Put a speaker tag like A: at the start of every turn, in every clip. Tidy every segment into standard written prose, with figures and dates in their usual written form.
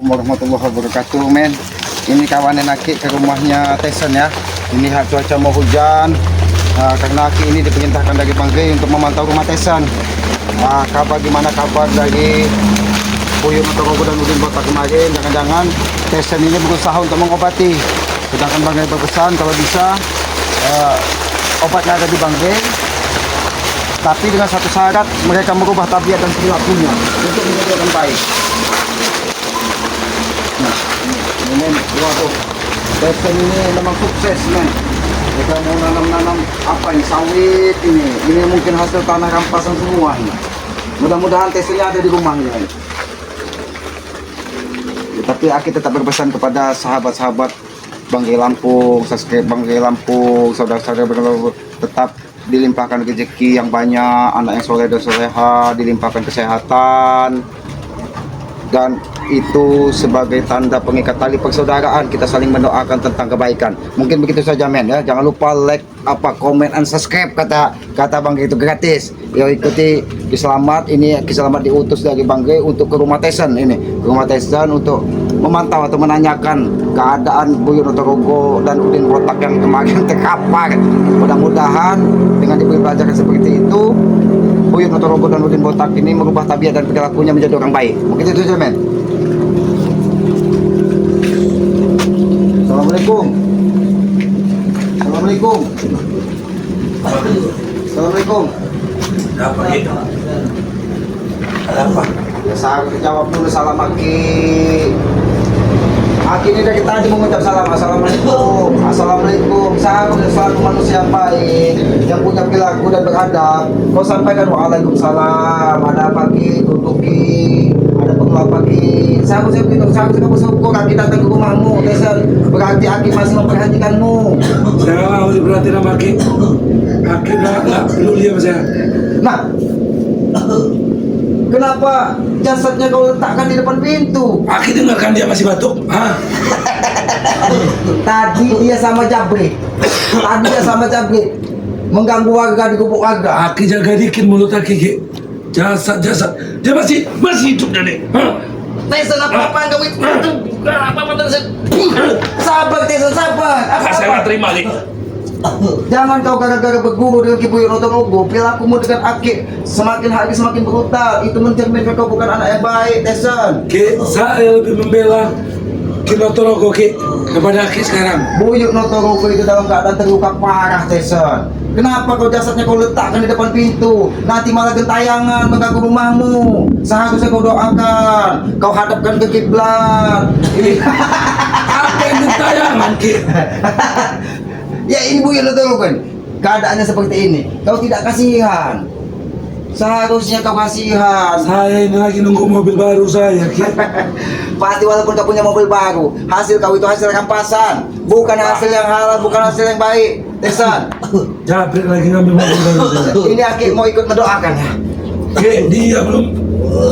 A: warahmatullahi wabarakatuh, men. Ini kawanan Aki ke rumahnya Tyson ya. Ini cuaca mau hujan. Karena Aki ini diperintahkan dari Bang Gey untuk memantau rumah Tyson. Gimana kabar dari Buyut Notorogo dan Udin Botak kemarin? Jangan-jangan Tyson ini berusaha untuk mengobati. Sedangkan Bang Gey berpesan kalau bisa obatnya ada di Bang Gey. Tapi dengan satu syarat, mereka merubah tabiat dan perilakunya untuk menjadi orang baik. Nah, ini waduh, Tyson ini memang sukses, men. Mereka mau nanam-nanam apa ini, sawit ini mungkin hasil tanah rampasan semua ini. Mudah-mudahan Tysonnya ada di rumahnya. Ya, tapi Aki tetap berpesan kepada sahabat-sahabat Bang Gey Lampung, subscribe Bang Gey Lampung, saudara-saudara tetap dilimpahkan rezeki yang banyak, anak yang soleh dan soleha, dilimpahkan kesehatan, dan itu sebagai tanda pengikat tali persaudaraan, kita saling mendoakan tentang kebaikan. Mungkin begitu saja, men ya. Jangan lupa like, komen, and subscribe, kata Bang Gey itu gratis. Ya, ikuti Kiselamat, ini Kiselamat diutus dari Bang Gey untuk ke rumah Tyson ini, ke rumah Tyson untuk memantau atau menanyakan keadaan Buyut Notorogo dan Udin Botak yang kemarin terkapar. Mudah-mudahan dengan diberi pelajaran seperti itu, Buyut Notorogo dan Udin Botak ini merubah tabiat dan perilakunya menjadi orang baik. Mungkin itu saja, men. Assalamualaikum. Assalamualaikum. Assalamualaikum.
B: Apa itu? Ada apa?
A: Ya, saya jawab dulu salam Aki. Aki ini dari tadi mengucap salam. Assalamualaikum. Assalamualaikum. Saya selalu manusia yang baik, yang punya perilaku dan beradab. Kau sampaikan waalaikumsalam. Ada apa Ki? Tutuki. Ada perlu apa Ki? Saya kamu bersyukur Aki datang ke rumahmu, Tyson. Berarti Aki masih memperhatikanmu.
B: Saya mau diperhatiin sama Aki. Aki nggak peduli sama saya.
A: Nah, kenapa jasadnya kau letakkan di depan pintu?
B: Aki dengarkan dia masih batuk. Hah?
A: Tadi dia sama Jabri. Mengganggu warga di gubuk warga.
B: Aki jaga dikit mulut Aki, Ki. Jasad. Dia masih hidup nih. Hah?
A: Tyson, apa kamu itu? Apa Tyson? Sabar Tyson, sabar.
B: Saya nggak terima, Ki.
A: Jangan kau gara-gara berguru dengan Buyut Notorogo, perilakumu dengan Aki semakin hari semakin brutal. Itu mencerminkan kau bukan anak yang baik, Tyson.
B: Ki, saya lebih membela Ki Notorogo, Ki, daripada Aki sekarang.
A: Buyut Notorogo itu dalam keadaan terluka parah, Tyson. Kenapa kau jasadnya kau letakkan di depan pintu? Nanti malah gentayangan mengganggu rumahmu. Seharusnya kau doakan, kau hadapkan ke kiblat.
B: Apa yang gentayangan, Ki?
A: Ya ini Buyut Notorogo kan, keadaannya seperti ini. Kau tidak kasihan. Seharusnya kau kasihan.
B: Saya ini lagi nunggu mobil baru saya, Ki.
A: Pasti walaupun kau punya mobil baru, hasil kau itu hasil rampasan, bukan hasil yang halal, bukan hasil yang baik, Tyson.
B: Jabrik lagi ngambil mobil baru saya.
A: Ini Aki mau ikut mendoakan ya.
B: Ki, dia belum.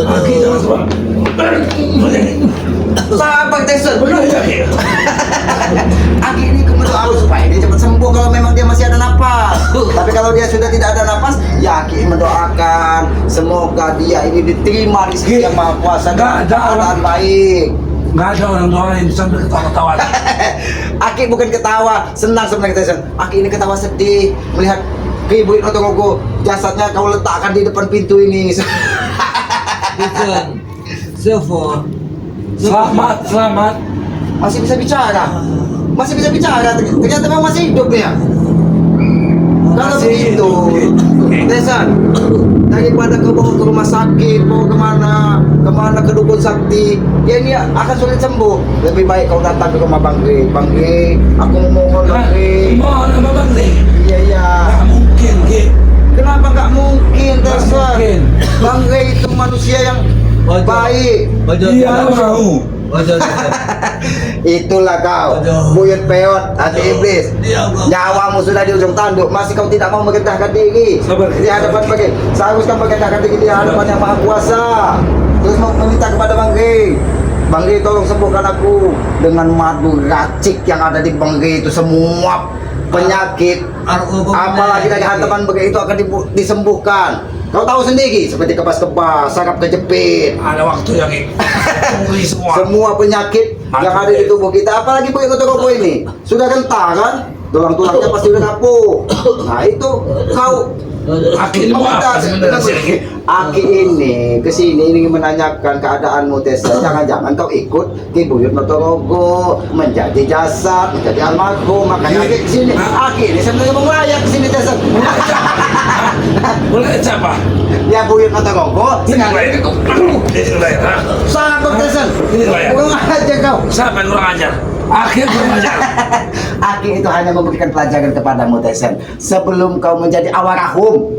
B: Aki jangan semua.
A: Sabar Tyson.
B: Benar ya, Ki?
A: Aki ini ikut mendoakan supaya dia cepat sembuh kalau memang dia masih ada napas. Tapi kalau dia sudah tidak ada napas, ya Aki mendoakan semoga dia ini diterima di sisi yang Maha Kuasa dan keadaan baik.
B: Nggak ada orang doain sambil ketawa-tawa.
A: Aki bukan ketawa, senang sebenarnya Tyson. Aki ini ketawa sedih melihat Buyut Notorogo jasadnya kau letakkan di depan pintu ini.
C: Tyson,
B: Selamat.
A: Masih bisa bicara. Ternyata memang masih hidup ya. Kalau
B: Masih
A: begitu,
B: hidup.
A: Tyson, daripada kau bawa ke rumah sakit, bawa kemana ke dukun sakti, ya ini akan sulit sembuh. Lebih baik kau datang ke rumah Bang Gey. Bang Gey, aku memohon Bang Gey.
B: Mohon sama Bang Gey.
A: Iya.
B: Nggak mungkin, Ki.
A: Kenapa nggak mungkin,
B: Nggak
A: Tyson?
B: mungkin.
A: Bang Gey itu manusia yang baik.
B: Dia mau.
A: Itulah kau,
C: Aduh.
A: Buyut Peot, hati iblis. Nyawamu sudah di ujung tanduk, masih kau tidak mau merendahkan diri
B: Sabar.
A: di hadapan Bang Gey. Seharusnya merendahkan diri di hadapan yang Maha Kuasa. Terus mau meminta kepada Bang Gey. Bang Gey, tolong sembuhkan aku dengan madu racik yang ada di Bang Gey itu, semua penyakit apalagi dari hadapan Bang Gey itu akan disembuhkan. Kau tahu sendiri, seperti kebas-kebas, saraf kejepit,
B: Ada waktu ya Ki. Tunggu semua.
A: semua penyakit yang ada di tubuh kita, apalagi Boyo Notorogo ini, sudah rentah kan? Tulang-tulangnya pasti udah rapuh. Nah itu kau
B: Aki ini mau apa sebenarnya sih?
A: Aki ini kesini ingin menanyakan keadaanmu Tessa. Jangan-jangan kau ikut ke Buyut Notorogo menjadi jasad, menjadi almarhum. Makanya Aki kesini. Aki ini sebenarnya mau melayat kesini Tessa.
B: Mulai siapa?
A: Ya Buyut Notorogo.
B: Ini lain itu. Ini lain.
A: Sangat Tessa.
B: Ini lain.
A: Kurang aja kau.
B: Siapa yang kurang ajar? Akhirnya kurang ajar.
A: Aki itu hanya memberikan pelajaran kepadamu Tesen. Sebelum kau menjadi awarahum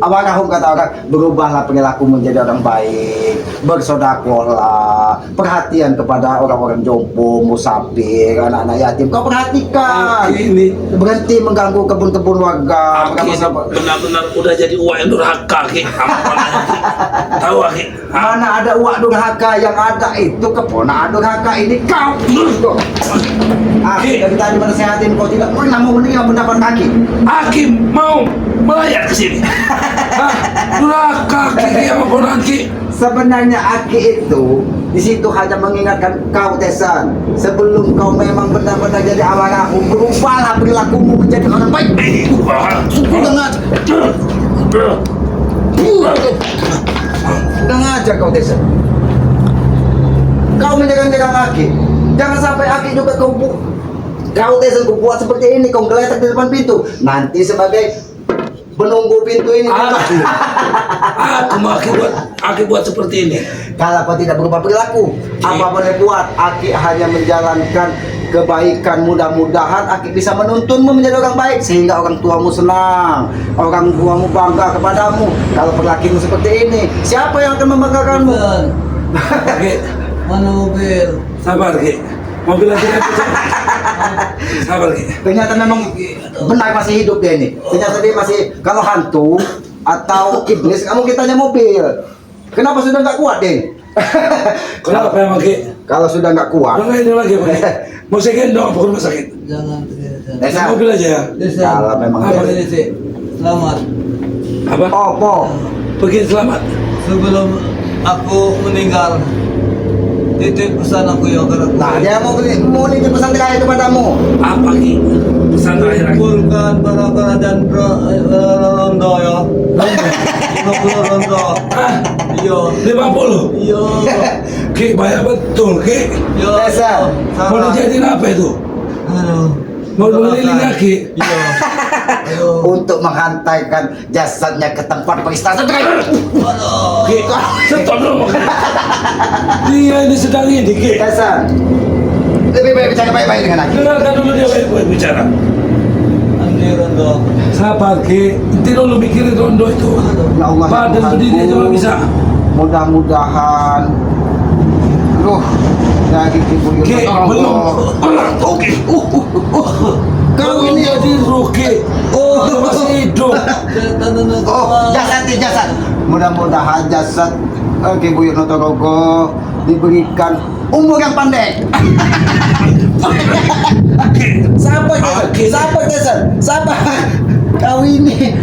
A: kata orang, berubahlah perilaku menjadi orang baik, bersodakohlah, perhatian kepada orang-orang jompo, musafir, anak-anak yatim. Kau perhatikan.
B: Aki ini.
A: Berhenti mengganggu kebun-kebun warga.
B: Aki benar-benar udah jadi uang yang durhaka Ki. Tahu Aki?
A: Mana ada uak durhaka, yang ada itu keponakan durhaka ini kau. Aki dari tadi menasehatin kau tidak pernah mau menerima pendapat Aki.
B: Aki mau melayat ke sini. Hah? Durhaka Ki sama ponakan Ki.
A: Sebenarnya Aki itu di situ hanya mengingatkan kau Tesan, sebelum kau memang benar-benar jadi amarahum, berubahlah perilakumu menjadi orang baik. Udah ngajar kau Tesan. Kau menjaga-jaga Aki. Jangan sampai Aki juga kau Tesan kau buat seperti ini, kau geletak di depan pintu. Nanti sebagai penunggu pintu ini.
B: Aku mau Aki buat seperti ini.
A: Kalau kau tidak berubah perilaku, apa boleh buat? Aki hanya menjalankan kebaikan. Mudah-mudahan Aki bisa menuntunmu menjadi orang baik sehingga orang tuamu senang, orang tuamu bangga kepadamu. Kalau perilakumu seperti ini, siapa yang akan membanggakanmu?
B: Ki,
C: Mana mobil?
B: sabar Ki. Mobil aja kan bisa. Sabar Ki.
A: Ternyata memang benar masih hidup dia ini. Ternyata dia masih, kalau hantu atau iblis, kamu kita tanya mobil. Kenapa sudah nggak kuat deh?
B: Kenapa emang Ki?
A: Kalau sudah nggak kuat,
B: Udah ini lagi Pak Ki. Mau saya gendong apa ke rumah sakit?
C: Jangan tergeser.
A: Desa.
B: Naik mobil aja ya.
A: Kalau memang
B: Apa
A: dia-
B: ini?
C: Sih. Selamat.
B: Apa?
A: Opo.
B: Pergi selamat.
C: Sebelum aku meninggal, titip pesan aku ya karena
A: Nah, dia mau nitip pesan terakhir kepadamu.
B: Apa Ki? Pesan terakhir lagi.
C: kumpulkan para dan rondo ya. 50 rondo.
B: Ah,
C: Iya.
B: 50.
C: Iya.
B: Ki, banyak betul Ki.
C: Iya.
A: Desa.
B: Mau dijadiin apa itu?
C: Aduh.
B: Mau keliling Ki?
C: Iya. Aduh.
A: Untuk menghantaikan jasadnya ke tempat peristahan.
C: Aduh.
B: Ki, stop dulu. Dia ini sedang ini Ki.
A: Desa. Lebih baik bicara baik-baik dengan aku.
B: Dengarkan dulu dia baik-baik bicara.
C: Andi rondo.
B: Sabar Ki, nanti dulu mikirin rondo itu.
A: Ya Allah,
B: Badan
A: Tuhanku.
B: berdiri aja nggak bisa.
A: Mudah-mudahan. Aduh, dari Buyut
B: Ki, belum. Oke.
A: Kau
B: Belum
A: ini
B: jadi Ruki. Oh, masih hidup.
A: jasad. Mudah-mudahan jasad Ki Buyut Notorogo diberikan umur yang pendek. Sabar Jason. Sabar. Kau ini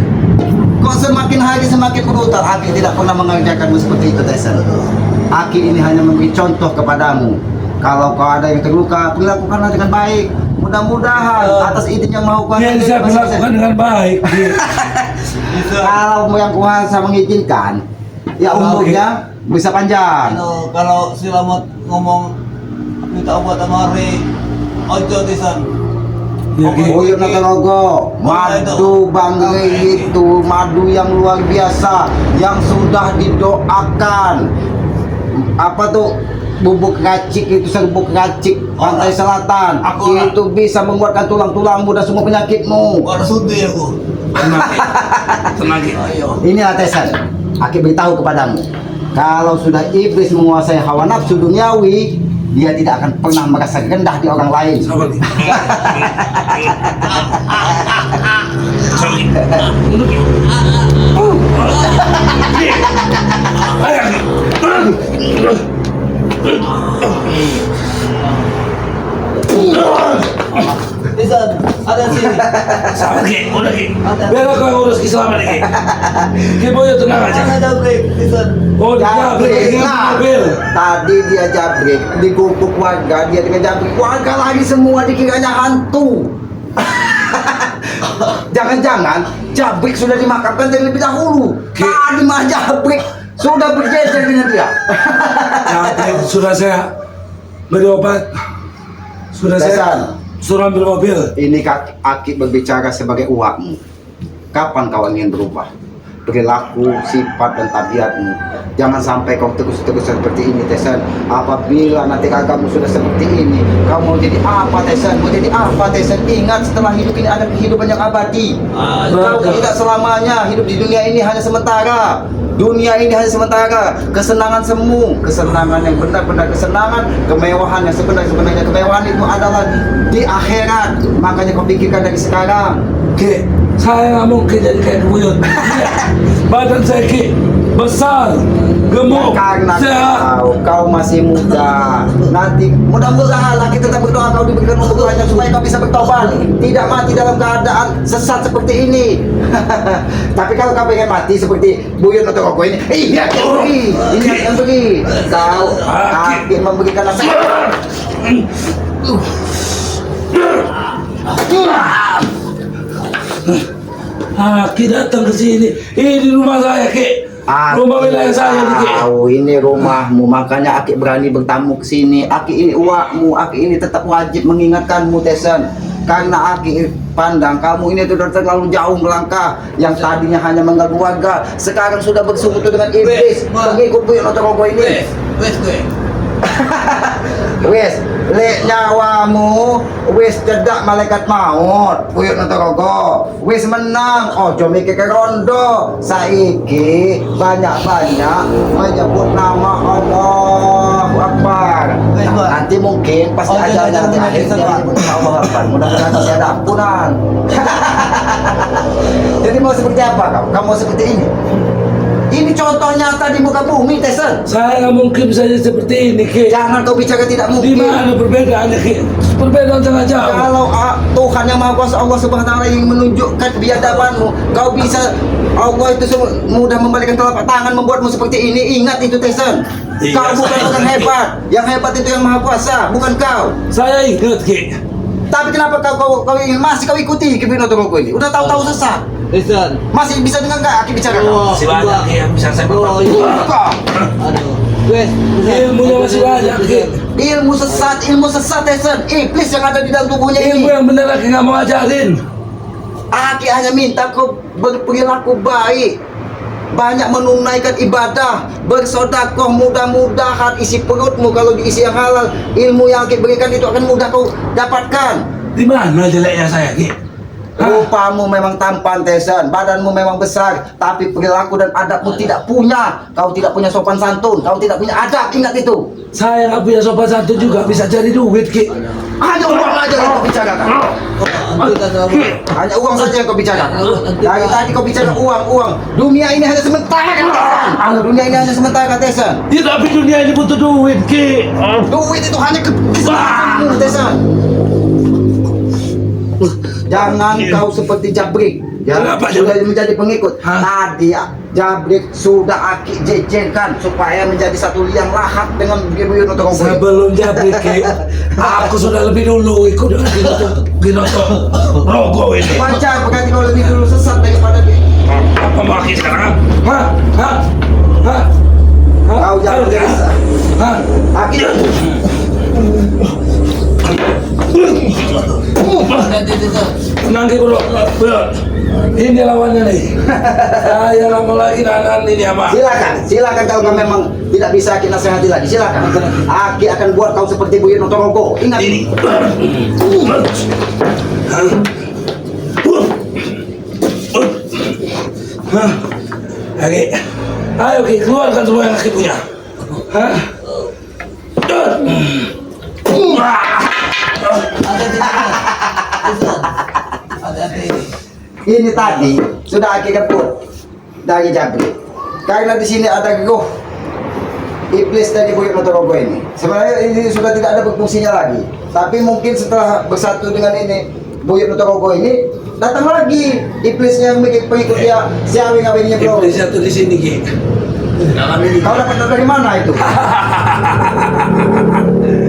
A: kok semakin hari semakin brutal. Aki tidak pernah mengerjakanmu seperti itu Jason. Aki ini hanya memberi contoh kepadamu. Kalau kau ada yang terluka, perlakukanlah dengan baik. Mudah-mudahan atas izin yang mau kau
B: Dia bisa berlakukan dengan baik. Ki.
A: kalau yang kuasa mengizinkan, ya umurnya bisa panjang.
C: Kalau si Lamat ngomong minta obat sama hari ojo tisan.
B: Ya, Ki.
A: Buyut Notorogo, madu banggai itu madu yang luar biasa yang sudah didoakan. Apa tuh bubuk racik itu serbuk racik pantai selatan
C: Aku
A: itu bisa menguatkan tulang-tulangmu dan semua penyakitmu.
C: Baru sudi aku.
B: Tenang Ki. Tenang Ki.
C: Ayo.
A: Ini Tesan, Aki beritahu kepadamu, kalau sudah iblis menguasai hawa nafsu duniawi, dia tidak akan pernah merasa rendah di orang lain.
B: Sabar Ki. Sabar Ki. Duduk Ki. Ki. Ayo Ki.
C: Tisan, ada sini.
B: Sama Ki, udah Ki. Biar aku yang urus Ki selama ini Ki. Ki Boyo tenang aja.
C: Ada break, Tisan.
B: Oh,
A: Jabrik
B: dia
A: lah.
B: mobil.
A: Tadi dia jabrik, digubuk warga, dia dengan jabrik warga lagi semua dikiranya hantu. Jangan-jangan jabrik sudah dimakamkan dari lebih dahulu. Tadi mah jabrik sudah berjejer dengan dia.
B: Jabrik sudah saya beri obat. Sudah
A: Tesan.
B: saya suruh ambil mobil.
A: Ini Aki berbicara sebagai uakmu. Kapan kau ingin berubah? Perilaku, sifat, dan tabiatmu. Jangan sampai kau terus-terus seperti ini, Tesan. Apabila nanti kamu sudah seperti ini, kamu mau jadi apa, Tesan? Mau jadi apa, Tesan? Ingat, setelah hidup ini ada kehidupan yang abadi. Kau tidak selamanya hidup di dunia ini hanya sementara. Dunia ini hanya sementara. Kesenangan semu, kesenangan yang benar-benar kesenangan, kemewahan yang sebenarnya kemewahan itu adalah di akhirat. Makanya kau pikirkan dari sekarang.
B: Ki, saya nggak mungkin jadi kayak Buyut. Badan saya Ki besar, gemuk,
A: Karena
B: sehat.
A: kau masih muda. Nanti mudah-mudahan kita tetap berdoa kau diberikan umur panjang supaya kau bisa bertobat, tidak mati dalam keadaan sesat seperti ini. Tapi kalau kau pengen mati seperti Buyut atau Koko ini, iya beri, ingat yang beri. Kau akan memberikan nasihat.
B: Ki datang ke sini. Ini rumah saya Ki. Rumah wilayah saya nih Ki.
A: Tahu ini rumahmu, makanya Aki berani bertamu ke sini. Aki ini uakmu, Aki ini tetap wajib mengingatkanmu, Tesan. Karena Aki pandang kamu ini sudah terlalu jauh melangkah. Yang tadinya hanya mengganggu warga, sekarang sudah bersekutu dengan iblis. Mengikut Buyut Notorogo ini.
C: Wes gue.
A: Wes, lek nyawamu, wes cedak malaikat maut. Buyut Notorogo, wes menang. Ojo mikir ke rondo. Saiki banyak-banyak menyebut nama Allahu Akbar. Nanti mungkin pas
C: Oh,
A: ajalnya
C: jangan
A: nanti akhir dia
C: menyebut
A: menyebut Allahu Akbar. Mudah-mudahan masih ada ampunan. Jadi mau seperti apa kau? Kamu mau seperti ini? Ini contoh nyata di muka bumi, Tesan.
B: Saya nggak mungkin bisa jadi seperti ini Ki.
A: Jangan kau bicara tidak
B: Di
A: mungkin.
B: mana perbedaannya Ki? Perbedaan sangat jauh.
A: Kalau Tuhan yang Maha Kuasa Allah Subhanahu wa taala yang menunjukkan biadabanmu, kau bisa Allah itu mudah membalikan telapak tangan membuatmu seperti ini. Ingat itu, Tesan.
B: Iya,
A: Kau bukan
B: saya
A: orang
B: ingat.
A: hebat. Yang hebat itu yang Maha Kuasa, bukan kau.
B: Saya ingat Ki.
A: Tapi kenapa kau ingin masih kau ikuti Kibino Togoko ini? Udah tahu-tahu sesat.
C: Tisan.
A: Masih bisa dengar nggak Aki bicara kau?
C: Oh,
B: Masih banyak Ki yang bisa saya
C: Oh,
B: bapak.
C: iya.
A: Kau.
C: Aduh. Wes.
B: Ilmunya masih banyak Ki.
A: Ilmu sesat, Tesan. Iblis yang ada di dalam tubuhnya
B: Ilmu
A: ini.
B: yang benar Ki nggak mau ajarin.
A: Aki hanya minta kau berperilaku baik, banyak menunaikan ibadah, bersodakoh, mudah-mudahan isi perutmu kalau diisi yang halal, ilmu yang Aki berikan itu akan mudah kau dapatkan.
B: Di mana jeleknya saya Ki? Hah?
A: Rupamu memang tampan, Tesan, badanmu memang besar, tapi perilaku dan adabmu tidak punya. Kau tidak punya sopan santun, kau tidak punya adab, ingat itu.
B: Saya nggak punya sopan santun juga bisa cari duit Ki.
A: Hanya uang aja yang kau bicarakan. Hanya uang saja yang kau bicarakan. Dari tadi kau bicara uang. Dunia ini hanya sementara. Dunia ini hanya sementara, Tesan.
B: Ya tapi dunia ini butuh duit Ki.
A: Duit itu hanya kesempatanmu, Tesan. Jangan kau seperti Jabrik. Ya,
B: Kenapa,
A: sudah
B: Jabrik?
A: menjadi pengikut.
B: Hah?
A: Tadi Jabrik sudah Aki jejerkan supaya menjadi satu liang lahat dengan Buyut Notorogo.
B: Sebelum Jabrik Ki, aku sudah lebih dulu ikut dengan Ginoto Rogo ini.
A: Wajar berarti kau lebih dulu sesat daripada dia.
B: Apa mau Ki sekarang? Hah? Hah? Hah? Hah?
A: Kau jangan jadi sesat.
B: Hah?
A: Aki.
B: Tenang Ki bro. Ini lawannya nih. Saya lama lagi nahan ini ama.
A: Silakan kalau kau memang tidak bisa Aki nasihati lagi, silakan. Aki akan buat kau seperti Buyut Notorogo. Ingat
B: Ini. Oke, ayo Ki, keluarkan semua yang Ki punya. Hah?
C: Hati-hati.
A: ini tadi sudah Aki keput dari Jabrik. Karena di sini ada roh iblis dari Buyut Notorogo ini. Sebenarnya ini sudah tidak ada berfungsinya lagi. Tapi mungkin setelah bersatu dengan ini, buyut untuk Rogo ini, datang lagi iblisnya yang pengikut dia, si awing-awingnya bro.
B: Iblisnya tuh di sini Ki. Dalam ini.
A: Kau dapat dari mana itu?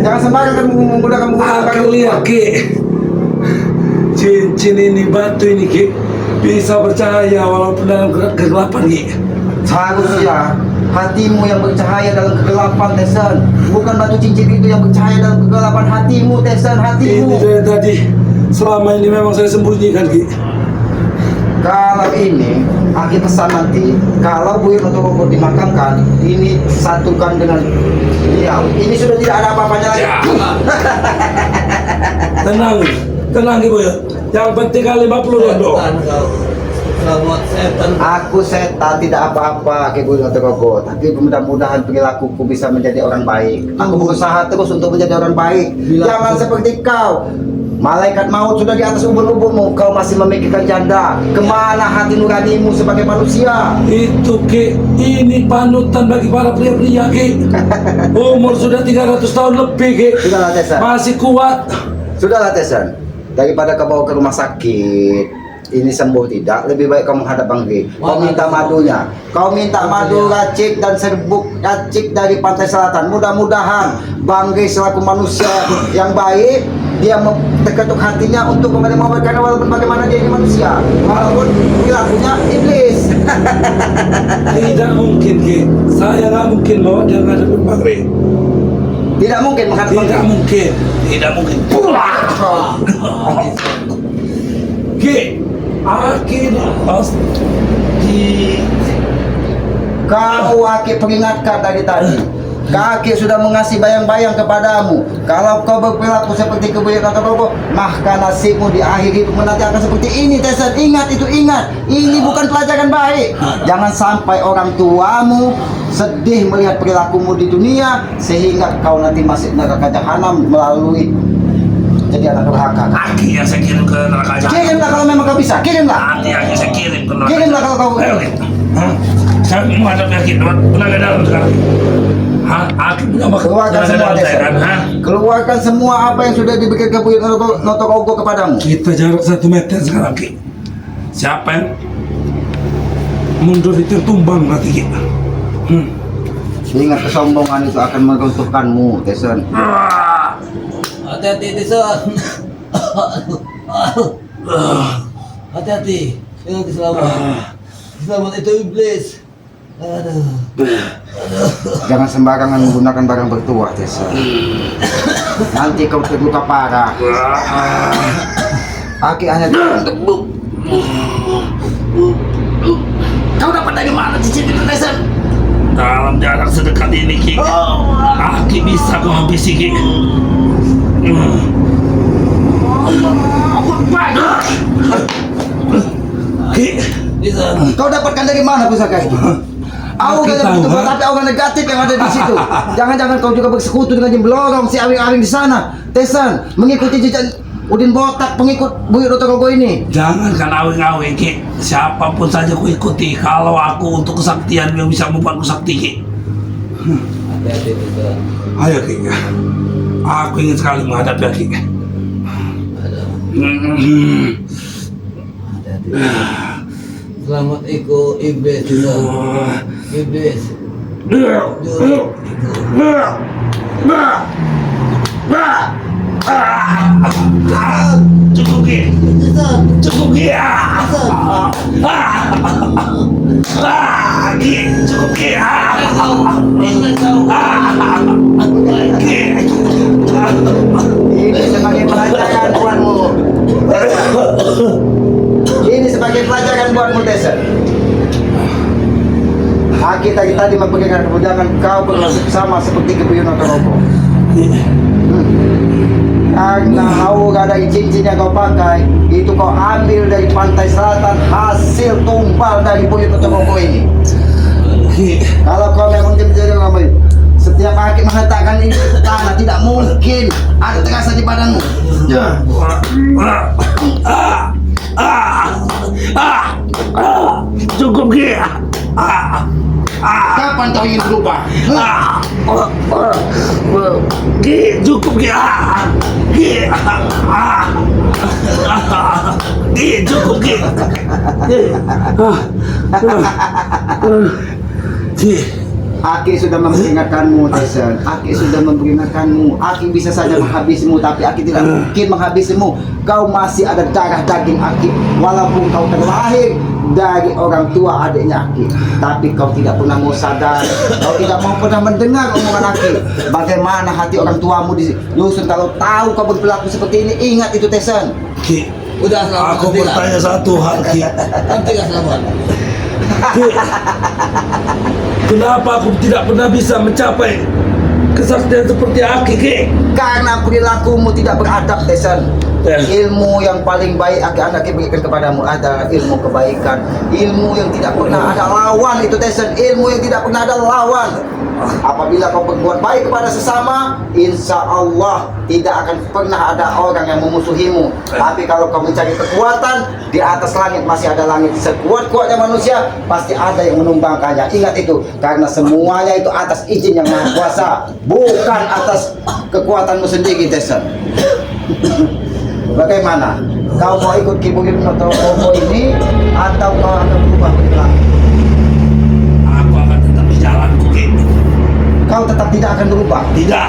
A: Jangan sembarangan kan menggunakan
B: Aku lihat Ki. Cincin ini, batu ini Ki, bisa bercahaya walaupun dalam kegelapan Ki.
A: Seharusnya hatimu yang bercahaya dalam kegelapan Tesan, bukan batu cincin itu yang bercahaya dalam kegelapan hatimu Tesan,
B: Ini
A: hatimu.
B: dari tadi, selama ini memang saya sembunyikan Ki.
A: Kalau ini, Aki pesan nanti, kalau Buyut Notorogo dimakamkan, ini satukan dengan dia. Ini sudah tidak ada apa-apanya lagi.
B: Ya. Tenang Ki Buyut. Yang penting kali 50 rondo.
C: Setan kau. Selamat setan.
A: Aku setan tidak apa-apa ke Buyut Notorogo, tapi mudah-mudahan perilakuku bisa menjadi orang baik. Aku berusaha terus untuk menjadi orang baik. Jangan seperti kau. Malaikat maut sudah di atas ubun-ubunmu, kau masih memikirkan janda. Kemana hati nuranimu sebagai manusia?
B: Itu Ki, ini panutan bagi para pria-pria Ki. Umur sudah 300 tahun lebih Ki.
A: Sudahlah Tesan.
B: Masih kuat.
A: Sudahlah Tesan. Daripada kau bawa ke rumah sakit, ini sembuh tidak, lebih baik kau menghadap Bang G. Kau minta madunya. Kau minta madu racik dan serbuk racik dari pantai selatan. Mudah-mudahan Bang G selaku manusia yang baik, dia terketuk hatinya untuk kembali karena walaupun bagaimana dia ini manusia, walaupun perilakunya iblis.
B: Tidak mungkin Ki. Saya nggak mungkin bawa dia ngadepin Bang Rey.
A: Tidak mungkin menghadap Bang G.
B: Tidak mungkin. Tidak mungkin. Ki, akhir pasti.
A: Kau Aki peringatkan dari tadi. Kaki sudah mengasih bayang-bayang kepadamu. Kalau kau berperilaku seperti Buyut Notorogo, maka nasibmu di akhir hidup nanti akan seperti ini Tesan. Ingat itu, ingat. Ini bukan pelajaran baik. Jangan sampai orang tuamu sedih melihat perilakumu di dunia sehingga kau nanti masuk neraka jahanam melalui jadi anak durhaka.
B: Aki yang saya kirim ke neraka jahanam.
A: Kirimlah kalau memang kau bisa, kirimlah.
B: Nanti Aki saya kirim ke neraka.
A: Kirimlah kalau kau.
B: Ayo Ki. Hah? Saya menghadap Aki, tenaga dalam sekarang. Hah? Aki punya bakal
A: Keluarkan
B: tenaga
A: semua
B: dalam saya kan?
A: Tesan.
B: Hah?
A: Keluarkan semua apa yang sudah diberikan Buyut Notorogo kepadamu.
B: Kita jarak 1 meter sekarang Ki. Siapa yang mundur itu tumbang mati Ki.
A: Ingat kesombongan itu akan meruntuhkanmu Tesan.
C: Hati-hati Tesan. Hati-hati. Jangan selamat. Selamat itu iblis. Aduh.
A: Jangan sembarangan menggunakan barang bertuah Tesan. Nanti kau terluka parah. Aki hanya dibuk. Kau dapat dari mana cincin itu Tesan?
B: Dalam jarak sedekat ini Ki, Aki bisa kau habisi Ki. Ki,
C: Tesan.
A: Kau dapatkan dari mana pusaka itu? Aura
B: Aki
A: yang
B: tahu,
A: betul,
B: ha?
A: tapi aura negatif yang ada di situ. Jangan-jangan kau juga bersekutu dengan jin belorong si awing-awing di sana. Tesan, mengikuti jejak Udin Botak pengikut Buyut Notorogo ini.
B: jangankan awing-awing Ki, siapapun saja ku ikuti kalau aku untuk kesaktian yang bisa membuatku sakti Ki.
C: Hati-hati Tesan.
B: Ayo Ki, aku ingin sekali menghadapi Ki.
C: Hati-hati. Selamat Iko iblis Tesan. Iblis.
B: Cukup Ki,
C: Tesan.
B: cukup Ki. Ki, cukup Ki. Ki.
A: Ini sebagai pelajaran buatmu. Ini sebagai pelajaran buatmu Tesan. Aki tadi memberikan kebujangan kau berlaku sama seperti Buyut Notorogo. Karena aura dari cincin yang kau pakai itu kau ambil dari pantai selatan hasil tumpal dari Buyut Notorogo ini.
B: Ki.
A: Kalau kau memang menjadi orang baik, setiap Aki mengatakan ini ke tanah tidak mungkin ada terasa di badanmu. Ya.
B: Cukup Ki.
A: Kapan kau ingin berubah?
B: Ki, cukup Ki. Ki. Ki, cukup Ki. Ki.
A: Aki sudah memperingatkanmu, Tyson. Aki sudah memperingatkanmu. Aki bisa saja menghabisimu, tapi Aki tidak mungkin menghabisimu. Kau masih ada darah daging Aki. Walaupun kau terlahir dari orang tua adiknya Aki, tapi kau tidak pernah mau sadar. Kau tidak mau pernah mendengar omongan Aki. Bagaimana hati orang tuamu di dusun kalau tahu kau berperilaku seperti ini? Ingat itu, Tyson.
B: Ki,
C: Udah selamat.
B: aku bertanya satu hal Ki.
C: Nanti gak selamat.
B: Ki, kenapa aku tidak pernah bisa mencapai kesaktian seperti Aki Ki?
A: Karena perilakumu tidak beradab, Tyson. Ilmu yang paling baik Aki berikan kepadamu adalah ilmu kebaikan. Ilmu yang tidak pernah ada lawan itu, Tyson. Ilmu yang tidak pernah ada lawan. Apabila kau berbuat baik kepada sesama, insya Allah tidak akan pernah ada orang yang memusuhimu. Tapi kalau kau mencari kekuatan, di atas langit masih ada langit. Sekuat-kuatnya manusia pasti ada yang menumbangkannya. Ingat itu, karena semuanya itu atas izin yang Maha Kuasa, bukan atas kekuatanmu sendiri, Tyson. Bagaimana? Kau mau ikut Kibulim atau Bobo ini, atau kau akan berubah perilaku?
B: Aku akan tetap di jalanku Ki.
A: Kau tetap tidak akan berubah.
B: Tidak.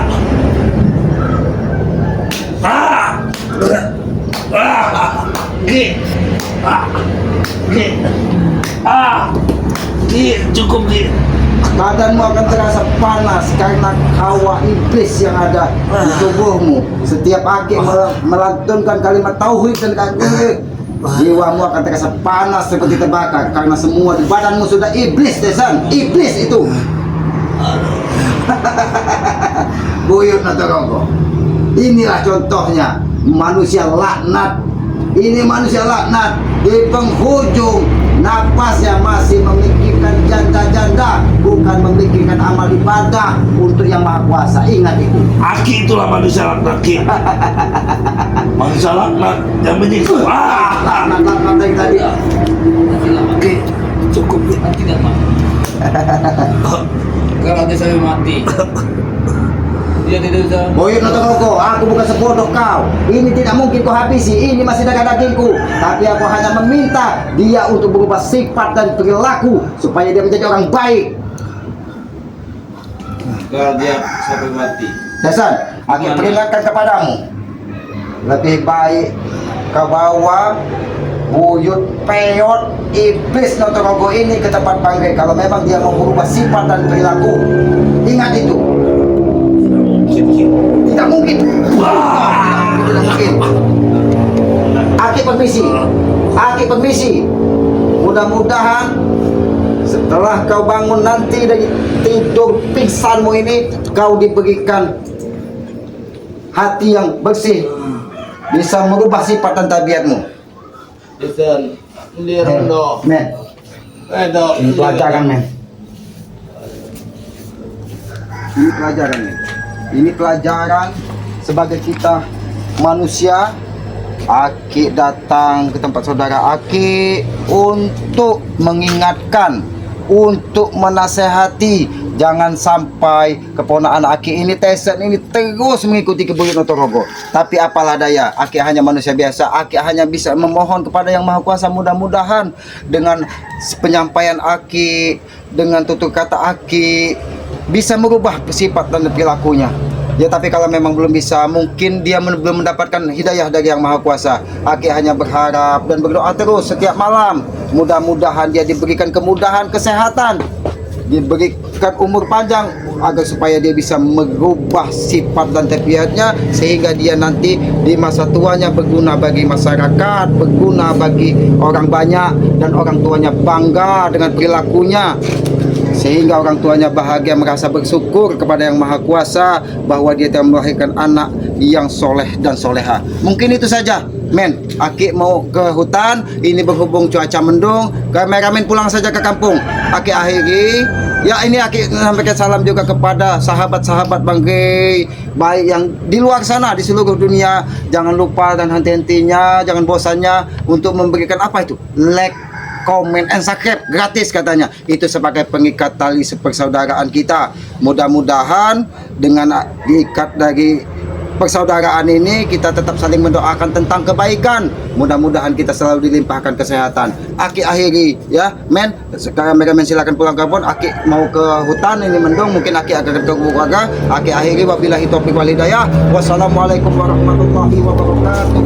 B: Ki. Ki. Ki, cukup Ki.
A: Badanmu akan terasa panas karena hawa iblis yang ada di tubuhmu. Setiap Aki melantunkan kalimat tauhid dan takbir, jiwamu akan terasa panas seperti terbakar karena semua di badanmu sudah iblis, Tyson. Iblis itu. Buyut Notorogo. Inilah contohnya manusia laknat. Ini manusia laknat di penghujung napasnya masih memikirkan janda-janda, bukan memikirkan amal ibadah untuk yang Maha Kuasa. Ingat itu.
B: Aki itulah manusia laknat Ki. Manusia laknat yang menyiksa.
A: Laknat yang tadi.
B: Ki, cukup Ki.
C: Nanti gak mau. Kalau nanti saya mati, dia tidak bisa.
A: Buyut Notorogo, aku bukan sebodoh kau. Ini tidak mungkin kau habisi. Ini masih darah dagingku. Tapi aku hanya meminta dia untuk berubah sifat dan perilaku supaya dia menjadi orang baik.
C: Kalau dia sampai mati.
A: Tyson, aku peringatkan kepadamu. Lebih baik kau bawa buyut peot iblis Notorogo ini ke tempat bangkai kalau memang dia mau berubah sifat dan perilaku. Ingat itu. Tidak mungkin. Tidak mungkin. Aki permisi. Mudah-mudahan setelah kau bangun nanti dari tidur pingsanmu ini, kau diberikan hati yang bersih, bisa merubah sifat dan tabiatmu.
C: Listen, lihat dong.
A: Men,
C: Dok.
A: ini pelajaran, men. Ini pelajaran, men. Ini pelajaran sebagai kita manusia. Aki datang ke tempat saudara Aki untuk mengingatkan, untuk menasehati, jangan sampai keponakan Aki ini, Tyson ini terus mengikuti Buyut Notorogo. Tapi apalah daya, Aki hanya manusia biasa. Aki hanya bisa memohon kepada Yang Maha Kuasa, mudah-mudahan dengan penyampaian Aki, dengan tutur kata Aki, bisa merubah sifat dan perilakunya. Ya, tapi kalau memang belum bisa, mungkin dia belum mendapatkan hidayah dari Yang Maha Kuasa. Aki hanya berharap dan berdoa terus setiap malam. Mudah-mudahan dia diberikan kemudahan, kesehatan, diberikan umur panjang, agar supaya dia bisa merubah sifat dan tabiatnya, sehingga dia nanti di masa tuanya berguna bagi masyarakat, berguna bagi orang banyak, dan orang tuanya bangga dengan perilakunya, sehingga orang tuanya bahagia, merasa bersyukur kepada Yang Maha Kuasa bahwa dia telah melahirkan anak yang soleh dan soleha. Mungkin itu saja, men. Aki mau ke hutan, ini berhubung cuaca mendung, kameramen pulang saja ke kampung. Aki akhiri. Ya, ini Aki sampaikan salam juga kepada sahabat-sahabat Bangkai baik yang di luar sana, di seluruh dunia. Jangan lupa dan henti-hentinya, jangan bosannya untuk memberikan apa itu? Like, komen, and subscribe gratis katanya. Itu sebagai pengikat tali persaudaraan kita. Mudah-mudahan dengan diikat dari persaudaraan ini kita tetap saling mendoakan tentang kebaikan. Mudah-mudahan kita selalu dilimpahkan kesehatan. Aki akhiri ya, men. Sekarang mereka silakan pulang kampung. Aki mau ke hutan ini mendung, mungkin Aki akan ke keluarga. Aki akhiri wabillahi taufiq wal hidayah. Wassalamualaikum warahmatullahi wabarakatuh.